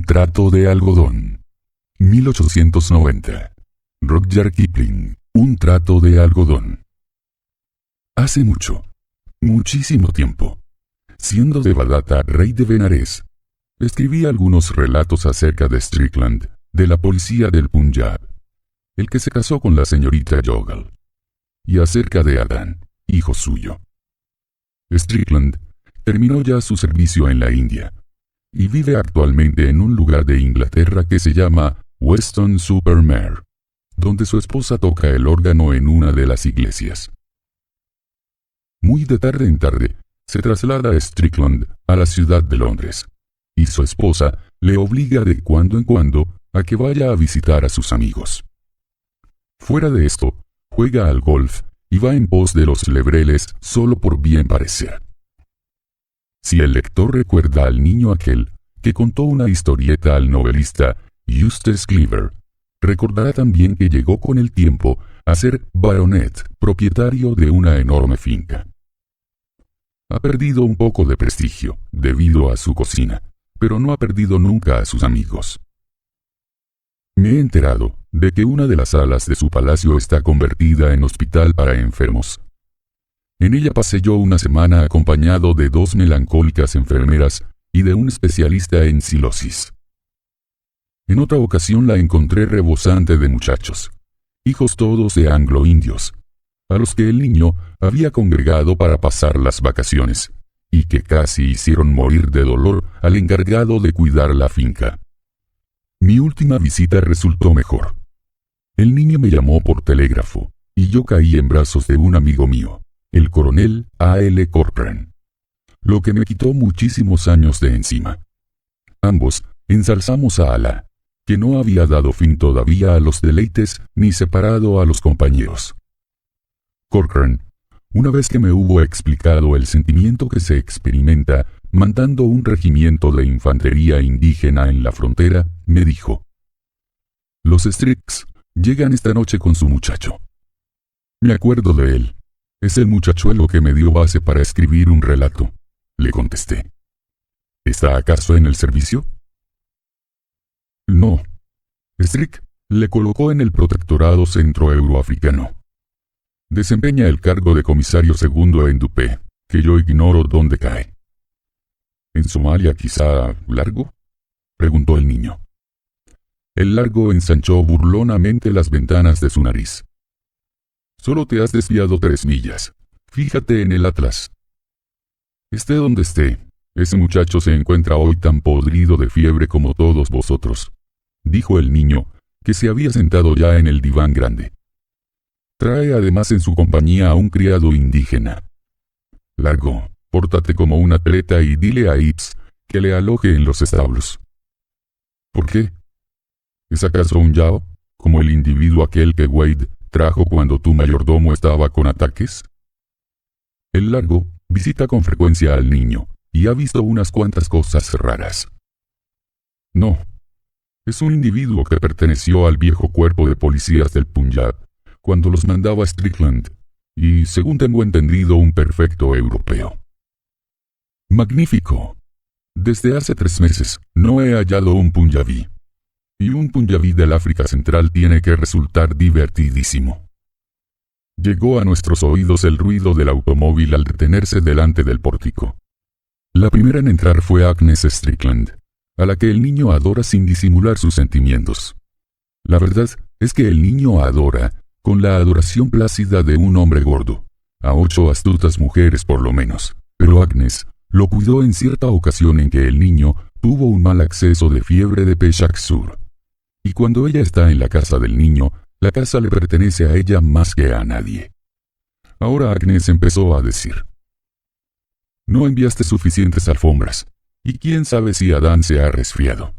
Un trato de algodón. 1890. Rudyard Kipling. Un trato de algodón. Hace mucho, muchísimo tiempo, siendo Devadatta rey de Benares, escribí algunos relatos acerca de Strickland, de la policía del Punjab, el que se casó con la señorita Youghal, y acerca de Adán, hijo suyo. Strickland terminó ya su servicio en la India, y vive actualmente en un lugar de Inglaterra que se llama Weston-super-Mare, donde su esposa toca el órgano en una de las iglesias. Muy de tarde en tarde, se traslada Strickland a la ciudad de Londres, y su esposa le obliga de cuando en cuando a que vaya a visitar a sus amigos. Fuera de esto, juega al golf y va en pos de los lebreles solo por bien parecer. Si el lector recuerda al niño aquel que contó una historieta al novelista Eustace Cleaver, recordará también que llegó con el tiempo a ser baronet, propietario de una enorme finca. Ha perdido un poco de prestigio debido a su cocina, pero no ha perdido nunca a sus amigos. Me he enterado de que una de las salas de su palacio está convertida en hospital para enfermos. En ella pasé yo una semana acompañado de 2 melancólicas enfermeras y de un especialista en silosis. En otra ocasión la encontré rebosante de muchachos, hijos todos de anglo-indios, a los que el niño había congregado para pasar las vacaciones, y que casi hicieron morir de dolor al encargado de cuidar la finca. Mi última visita resultó mejor. El niño me llamó por telégrafo, y yo caí en brazos de un amigo mío, el coronel A.L. Corcoran, lo que me quitó muchísimos años de encima. Ambos ensalzamos a Alá, que no había dado fin todavía a los deleites ni separado a los compañeros. Corcoran, una vez que me hubo explicado el sentimiento que se experimenta mandando un regimiento de infantería indígena en la frontera, me dijo: «Los Stricks llegan esta noche con su muchacho». «Me acuerdo de él. Es el muchachuelo que me dio base para escribir un relato», le contesté. «¿Está acaso en el servicio?» «No. Strick le colocó en el Protectorado Centroeuroafricano. Desempeña el cargo de comisario segundo en Dupé, que yo ignoro dónde cae». «¿En Somalia quizá Largo?», preguntó el niño. El Largo ensanchó burlonamente las ventanas de su nariz. «Solo te has desviado 3 millas. Fíjate en el atlas». «Esté donde esté, ese muchacho se encuentra hoy tan podrido de fiebre como todos vosotros», dijo el niño, que se había sentado ya en el diván grande. «Trae además en su compañía a un criado indígena. Largo, pórtate como un atleta y dile a Ibs que le aloje en los establos». «¿Por qué? ¿Es acaso un yao, como el individuo aquel que Wade trajo cuando tu mayordomo estaba con ataques?» El Largo visita con frecuencia al niño y ha visto unas cuantas cosas raras. «No, es un individuo que perteneció al viejo cuerpo de policías del Punjab cuando los mandaba Strickland, y según tengo entendido, un perfecto europeo». «Magnífico. Desde hace 3 meses no he hallado un punjabí. Y un punjabí del África Central tiene que resultar divertidísimo». Llegó a nuestros oídos el ruido del automóvil al detenerse delante del pórtico. La primera en entrar fue Agnes Strickland, a la que el niño adora sin disimular sus sentimientos. La verdad es que el niño adora, con la adoración plácida de un hombre gordo, a 8 astutas mujeres por lo menos, pero Agnes lo cuidó en cierta ocasión en que el niño tuvo un mal acceso de fiebre de Peshawar Sur. Y cuando ella está en la casa del niño, la casa le pertenece a ella más que a nadie. Ahora Agnes empezó a decir: «No enviaste suficientes alfombras, y quién sabe si Adán se ha resfriado.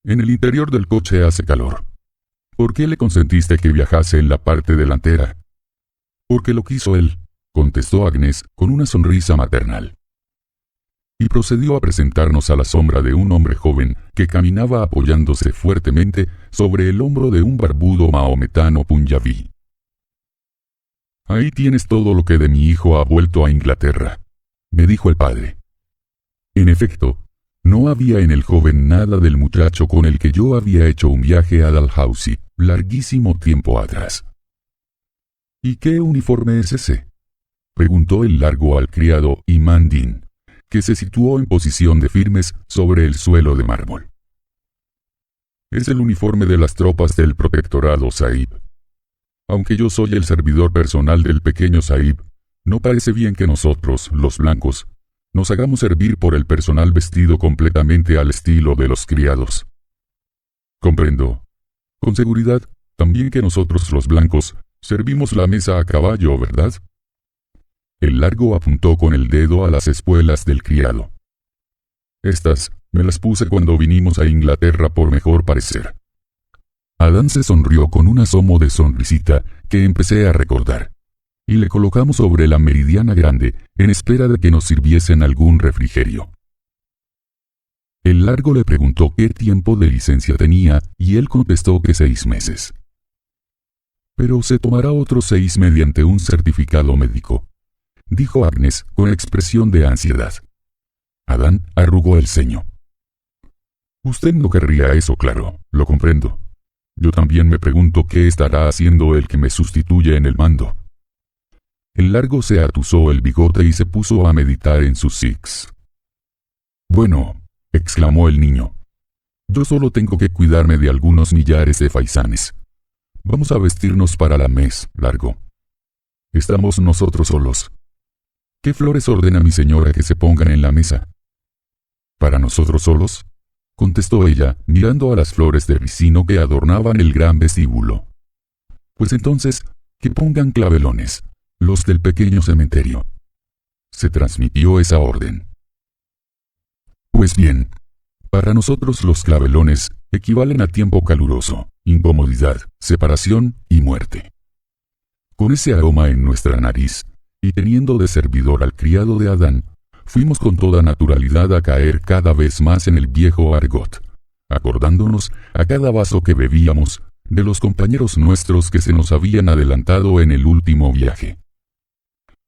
En el interior del coche hace calor. ¿Por qué le consentiste que viajase en la parte delantera?» «Porque lo quiso él», contestó Agnes con una sonrisa maternal. Y procedió a presentarnos a la sombra de un hombre joven que caminaba apoyándose fuertemente sobre el hombro de un barbudo mahometano punjabí. «Ahí tienes todo lo que de mi hijo ha vuelto a Inglaterra», me dijo el padre. En efecto, No había en el joven nada del muchacho con el que yo había hecho un viaje a Dalhousie, larguísimo tiempo atrás. —¿Y qué uniforme es ese? —preguntó el largo al criado Imán Din, que se situó en posición de firmes sobre el suelo de mármol. —Es el uniforme de las tropas del protectorado, Sahib. Aunque yo soy el servidor personal del pequeño Sahib, no parece bien que nosotros, los blancos, nos hagamos servir por el personal vestido completamente al estilo de los criados. —Comprendo. Con seguridad, también que nosotros los blancos servimos la mesa a caballo, ¿verdad? El largo apuntó con el dedo a las espuelas del criado. —Estas me las puse cuando vinimos a Inglaterra por mejor parecer. Adán se sonrió con un asomo de sonrisita que empecé a recordar, y le colocamos sobre la meridiana grande en espera de que nos sirviesen algún refrigerio. El largo le preguntó qué tiempo de licencia tenía y él contestó que 6 meses. —Pero se tomará otros 6 mediante un certificado médico —dijo Agnes con expresión de ansiedad. Adán arrugó el ceño. —Usted no querría eso, claro, lo comprendo. Yo también me pregunto qué estará haciendo el que me sustituye en el mando. El largo se atusó el bigote y se puso a meditar en sus sikhs. —Bueno —exclamó el niño—, yo solo tengo que cuidarme de algunos millares de faisanes. Vamos a vestirnos para la mesa, largo. Estamos nosotros solos. ¿Qué flores ordena mi señora que se pongan en la mesa? —¿Para nosotros solos? —contestó ella, mirando a las flores de ricino que adornaban el gran vestíbulo. —Pues entonces, que pongan clavelones, los del pequeño cementerio. Se transmitió esa orden. Pues bien, para nosotros los clavelones equivalen a tiempo caluroso, incomodidad, separación y muerte. Con ese aroma en nuestra nariz, y teniendo de servidor al criado de Adán, fuimos con toda naturalidad a caer cada vez más en el viejo argot, acordándonos a cada vaso que bebíamos de los compañeros nuestros que se nos habían adelantado en el último viaje.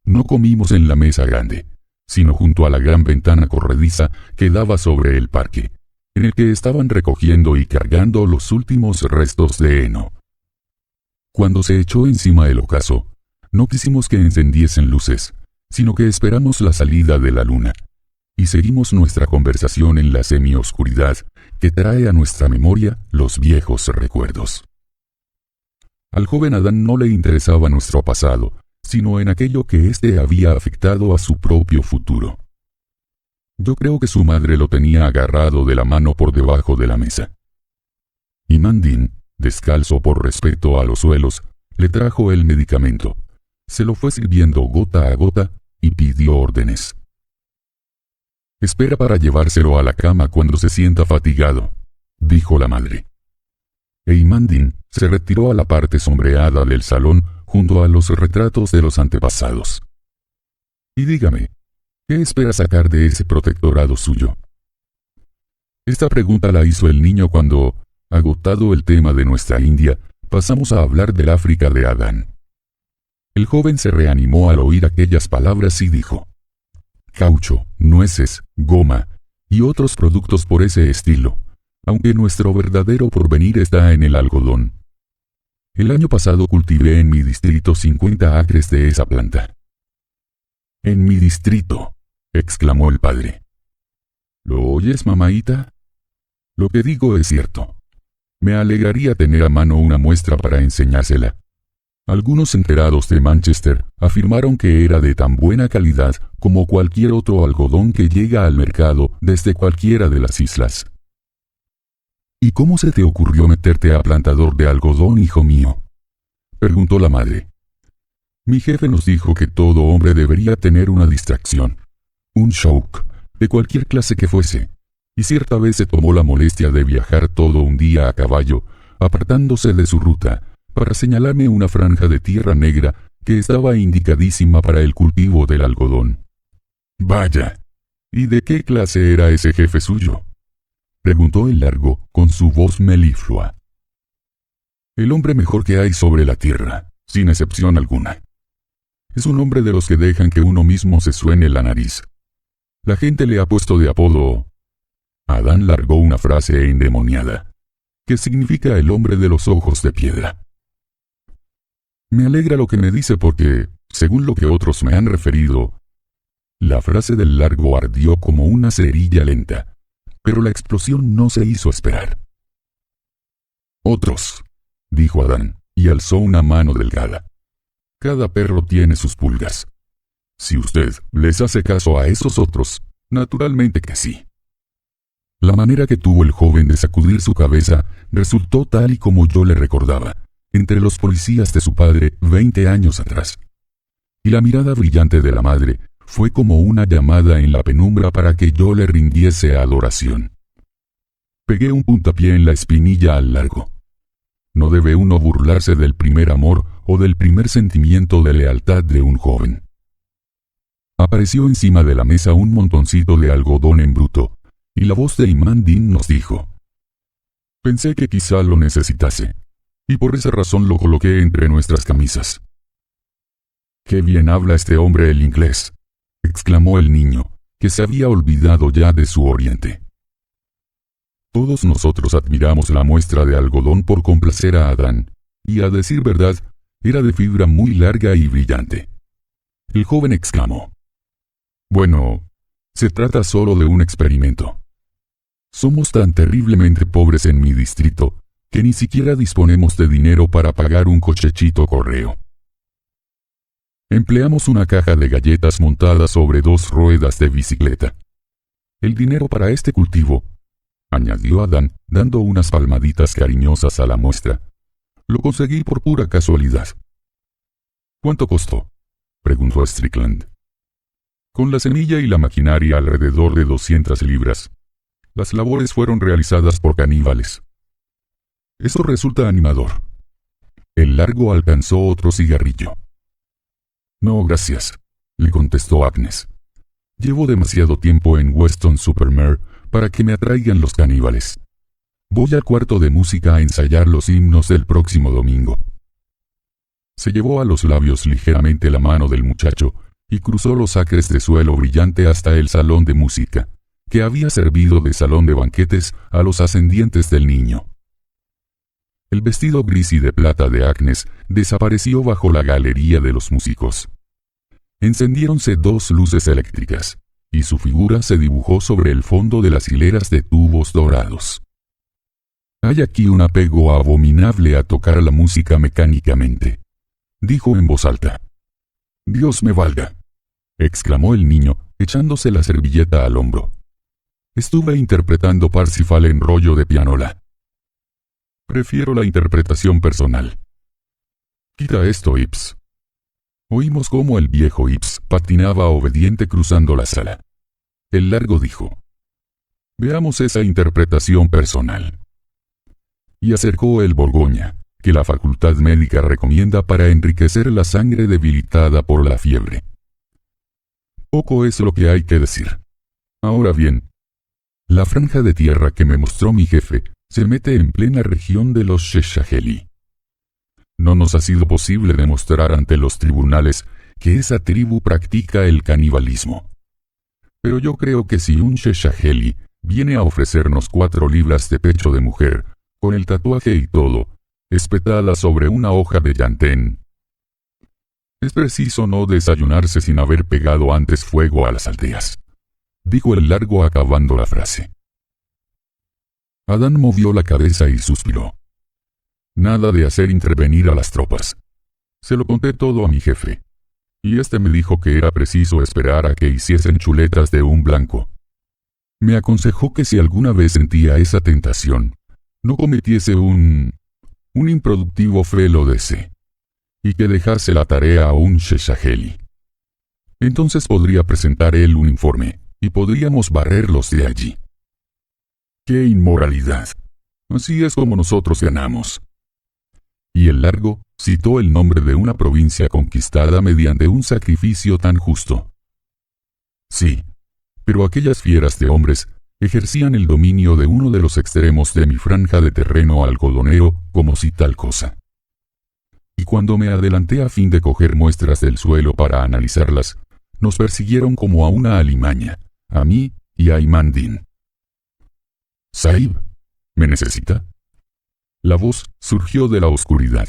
No comimos en la mesa grande, sino junto a la gran ventana corrediza que daba sobre el parque, en el que estaban recogiendo y cargando los últimos restos de heno. Cuando se echó encima el ocaso, no quisimos que encendiesen luces, sino que esperamos la salida de la luna, y seguimos nuestra conversación en la semioscuridad que trae a nuestra memoria los viejos recuerdos. Al joven Adán no le interesaba nuestro pasado, sino en aquello que éste había afectado a su propio futuro. Yo creo que su madre lo tenía agarrado de la mano por debajo de la mesa. Imán Din, descalzo por respeto a los suelos, le trajo el medicamento, se lo fue sirviendo gota a gota y pidió órdenes. —Espera para llevárselo a la cama cuando se sienta fatigado —dijo la madre. E Imán Din se retiró a la parte sombreada del salón junto a los retratos de los antepasados. —Y dígame, ¿qué espera sacar de ese protectorado suyo? Esta pregunta la hizo el niño cuando, agotado el tema de nuestra India, pasamos a hablar del África de Adán. El joven se reanimó al oír aquellas palabras y dijo: caucho, nueces, goma y otros productos por ese estilo, aunque nuestro verdadero porvenir está en el algodón. El año pasado cultivé en mi distrito 50 acres de esa planta. —¿En mi distrito? —exclamó el padre. —¿Lo oyes, mamaíta? Lo que digo es cierto. Me alegraría tener a mano una muestra para enseñársela. Algunos enterados de Manchester afirmaron que era de tan buena calidad como cualquier otro algodón que llega al mercado desde cualquiera de las islas. —¿Y cómo se te ocurrió meterte a plantador de algodón, hijo mío? —preguntó la madre. Mi jefe nos dijo que todo hombre debería tener una distracción, un shock, de cualquier clase que fuese, y cierta vez se tomó la molestia de viajar todo un día a caballo, apartándose de su ruta, para señalarme una franja de tierra negra que estaba indicadísima para el cultivo del algodón. —Vaya, ¿y de qué clase era ese jefe suyo? —preguntó el largo con su voz meliflua. —El hombre mejor que hay sobre la tierra, sin excepción alguna. Es un hombre de los que dejan que uno mismo se suene la nariz. La gente le ha puesto de apodo Adán largó una frase endemoniada, que significa el hombre de los ojos de piedra. Me alegra lo que me dice porque, según lo que otros me han referido, la frase del largo ardió como una cerilla lenta, pero la explosión no se hizo esperar. Otros, dijo Adán, y alzó una mano delgada. Cada perro tiene sus pulgas. Si usted les hace caso a esos otros, naturalmente que sí. La manera que tuvo el joven de sacudir su cabeza resultó tal y como yo le recordaba, entre los policías de su padre 20 años atrás. Y la mirada brillante de la madre fue como una llamada en la penumbra para que yo le rindiese adoración. Pegué un puntapié en la espinilla al largo. No debe uno burlarse del primer amor o del primer sentimiento de lealtad de un joven. Apareció encima de la mesa un montoncito de algodón en bruto, y la voz de Imán Din nos dijo: «Pensé que quizá lo necesitase, y por esa razón lo coloqué entre nuestras camisas». «Qué bien habla este hombre el inglés», exclamó el niño, que se había olvidado ya de su oriente. Todos nosotros admiramos la muestra de algodón por complacer a Adán, y a decir verdad, era de fibra muy larga y brillante. El joven exclamó: «Bueno, se trata solo de un experimento. Somos tan terriblemente pobres en mi distrito que ni siquiera disponemos de dinero para pagar un cochecito correo. Empleamos una caja de galletas montada sobre 2 ruedas de bicicleta. El dinero para este cultivo», añadió Adán, dando unas palmaditas cariñosas a la muestra, «lo conseguí por pura casualidad». «¿Cuánto costó?», preguntó Strickland. «Con la semilla y la maquinaria alrededor de 200 libras. Las labores fueron realizadas por caníbales». «Eso resulta animador». El largo alcanzó otro cigarrillo. «No, gracias», le contestó Agnes. «Llevo demasiado tiempo en Weston-super-Mare para que me atraigan los caníbales. Voy al cuarto de música a ensayar los himnos del próximo domingo». Se llevó a los labios ligeramente la mano del muchacho y cruzó los acres de suelo brillante hasta el salón de música, que había servido de salón de banquetes a los ascendientes del niño. El vestido gris y de plata de Agnes desapareció bajo la galería de los músicos. Encendiéronse 2 luces eléctricas, y su figura se dibujó sobre el fondo de las hileras de tubos dorados. «Hay aquí un apego abominable a tocar la música mecánicamente», dijo en voz alta. «Dios me valga», exclamó el niño, echándose la servilleta al hombro. «Estuve interpretando Parsifal en rollo de pianola. Prefiero la interpretación personal». «Quita esto, Ips». Oímos cómo el viejo Ips patinaba obediente cruzando la sala. El largo dijo: «Veamos esa interpretación personal». Y acercó el Borgoña, que la facultad médica recomienda para enriquecer la sangre debilitada por la fiebre. Poco es lo que hay que decir. Ahora bien, la franja de tierra que me mostró mi jefe se mete en plena región de los Sheshageli. No nos ha sido posible demostrar ante los tribunales que esa tribu practica el canibalismo. Pero yo creo que si un Sheshageli viene a ofrecernos 4 libras de pecho de mujer, con el tatuaje y todo, espetada sobre una hoja de llantén, es preciso no desayunarse sin haber pegado antes fuego a las aldeas», dijo el largo acabando la frase. Adán movió la cabeza y suspiró. «Nada de hacer intervenir a las tropas. Se lo conté todo a mi jefe, y este me dijo que era preciso esperar a que hiciesen chuletas de un blanco. Me aconsejó que si alguna vez sentía esa tentación, no cometiese un improductivo felo de ese, y que dejase la tarea a un Sheshageli. Entonces podría presentar él un informe, y podríamos barrerlos de allí». «¡Qué inmoralidad! Así es como nosotros ganamos». Y el largo citó el nombre de una provincia conquistada mediante un sacrificio tan justo. «Sí, pero aquellas fieras de hombres ejercían el dominio de uno de los extremos de mi franja de terreno algodonero como si tal cosa. Y cuando me adelanté a fin de coger muestras del suelo para analizarlas, nos persiguieron como a una alimaña, a mí y a Imán Din. Saib, ¿me necesita? La voz surgió de la oscuridad.